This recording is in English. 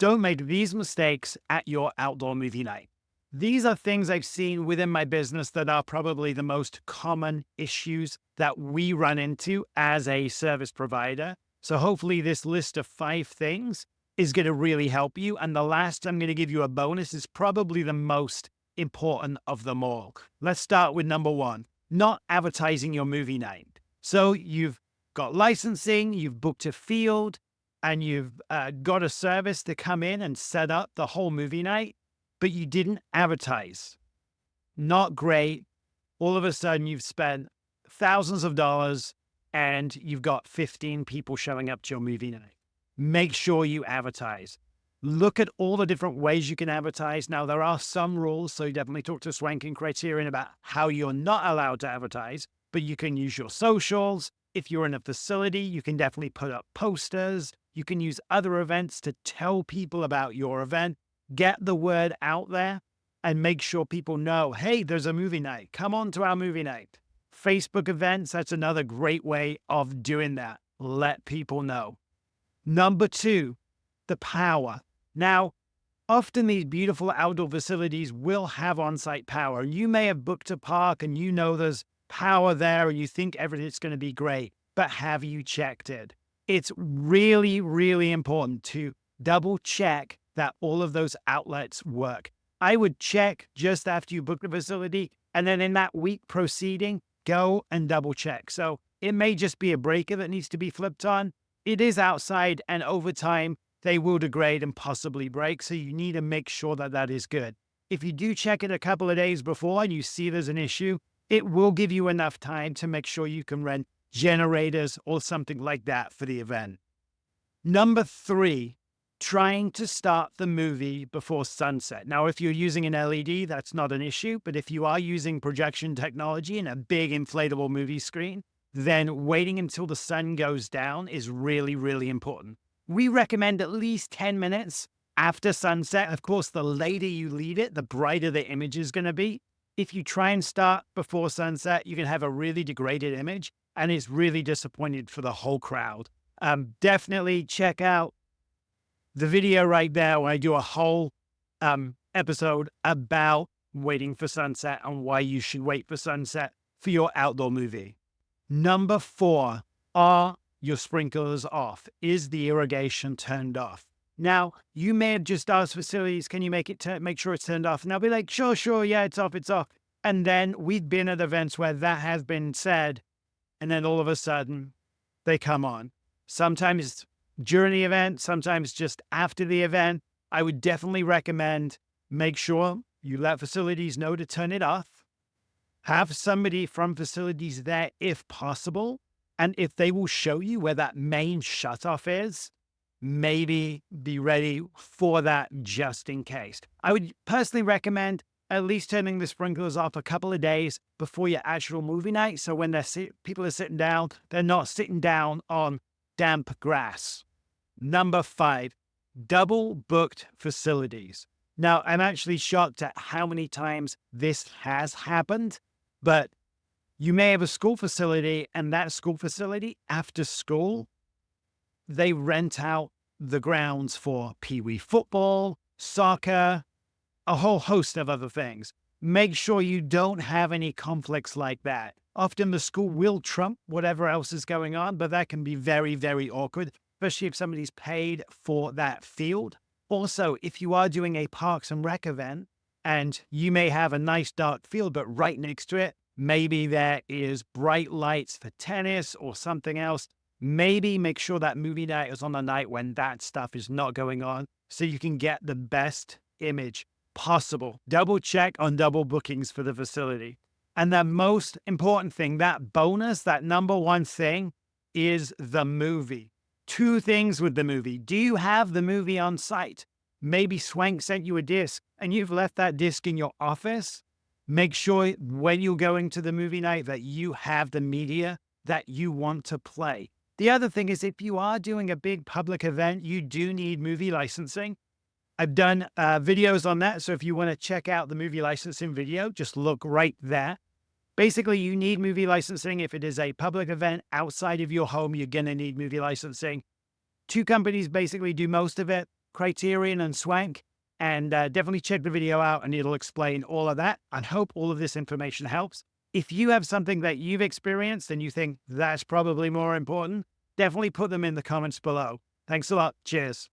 Don't make these mistakes at your outdoor movie night. These are things I've seen within my business that are probably the most common issues that we run into as a service provider. So hopefully this list of 5 things is going to really help you. And the last I'm going to give you a bonus is probably the most important of them all. Let's start with number 1, not advertising your movie night. So you've got licensing, you've booked a field, and you've got a service to come in and set up the whole movie night, but you didn't advertise. Not great. All of a sudden, you've spent thousands of dollars and you've got 15 people showing up to your movie night. Make sure you advertise. Look at all the different ways you can advertise. Now, there are some rules, so you definitely talk to Swank and Criterion about how you're not allowed to advertise, but you can use your socials. If you're in a facility, you can definitely put up posters. You can use other events to tell people about your event. Get the word out there and make sure people know, hey, there's a movie night. Come on to our movie night. Facebook events, that's another great way of doing that. Let people know. Number 2, the power. Now, often these beautiful outdoor facilities will have on-site power. You may have booked a park and you know there's power there and you think everything's going to be great, but have you checked it? It's really, really important to double check that all of those outlets work. I would check just after you book the facility, and then in that week proceeding, go and double check. So it may just be a breaker that needs to be flipped on. It is outside, and over time, they will degrade and possibly break. So you need to make sure that that is good. If you do check it a couple of days before and you see there's an issue, it will give you enough time to make sure you can rent generators or something like that for the event. Number 3, trying to start the movie before sunset. Now, if you're using an LED, that's not an issue. But if you are using projection technology and a big inflatable movie screen, then waiting until the sun goes down is really, really important. We recommend at least 10 minutes after sunset. Of course, the later you lead it, the brighter the image is going to be. If you try and start before sunset, you can have a really degraded image and it's really disappointed for the whole crowd. Definitely check out the video right there where I do a whole episode about waiting for sunset and why you should wait for sunset for your outdoor movie. Number 4, are your sprinklers off? Is the irrigation turned off? Now, you may have just asked facilities, can you make sure it's turned off? And they'll be like, sure, yeah, it's off, it's off. And then we've been at events where that has been said, and then all of a sudden they come on. Sometimes during the event, sometimes just after the event. I would definitely recommend make sure you let facilities know to turn it off. Have somebody from facilities there if possible. And if they will show you where that main shutoff is, maybe be ready for that just in case. I would personally recommend at least turning the sprinklers off a couple of days before your actual movie night. So when people are sitting down, they're not sitting down on damp grass. Number 5, double booked facilities. Now, I'm actually shocked at how many times this has happened, but you may have a school facility, and that school facility, after school, they rent out the grounds for pee-wee football, soccer, a whole host of other things. Make sure you don't have any conflicts like that. Often the school will trump whatever else is going on, but that can be very, very awkward, especially if somebody's paid for that field. Also, if you are doing a Parks and Rec event and you may have a nice dark field, but right next to it, maybe there is bright lights for tennis or something else. Maybe make sure that movie night is on the night when that stuff is not going on so you can get the best image possible. Double check on double bookings for the facility. And the most important thing, that bonus, that number 1 thing is the movie. 2 things with the movie. Do you have the movie on site? Maybe Swank sent you a disc and you've left that disc in your office. Make sure when you're going to the movie night that you have the media that you want to play. The other thing is if you are doing a big public event, you do need movie licensing. I've done videos on that. So if you want to check out the movie licensing video, just look right there. Basically, you need movie licensing. If it is a public event outside of your home, you're going to need movie licensing. 2 companies basically do most of it. Criterion and Swank. And definitely check the video out and it'll explain all of that. I hope all of this information helps. If you have something that you've experienced and you think that's probably more important, definitely put them in the comments below. Thanks a lot. Cheers.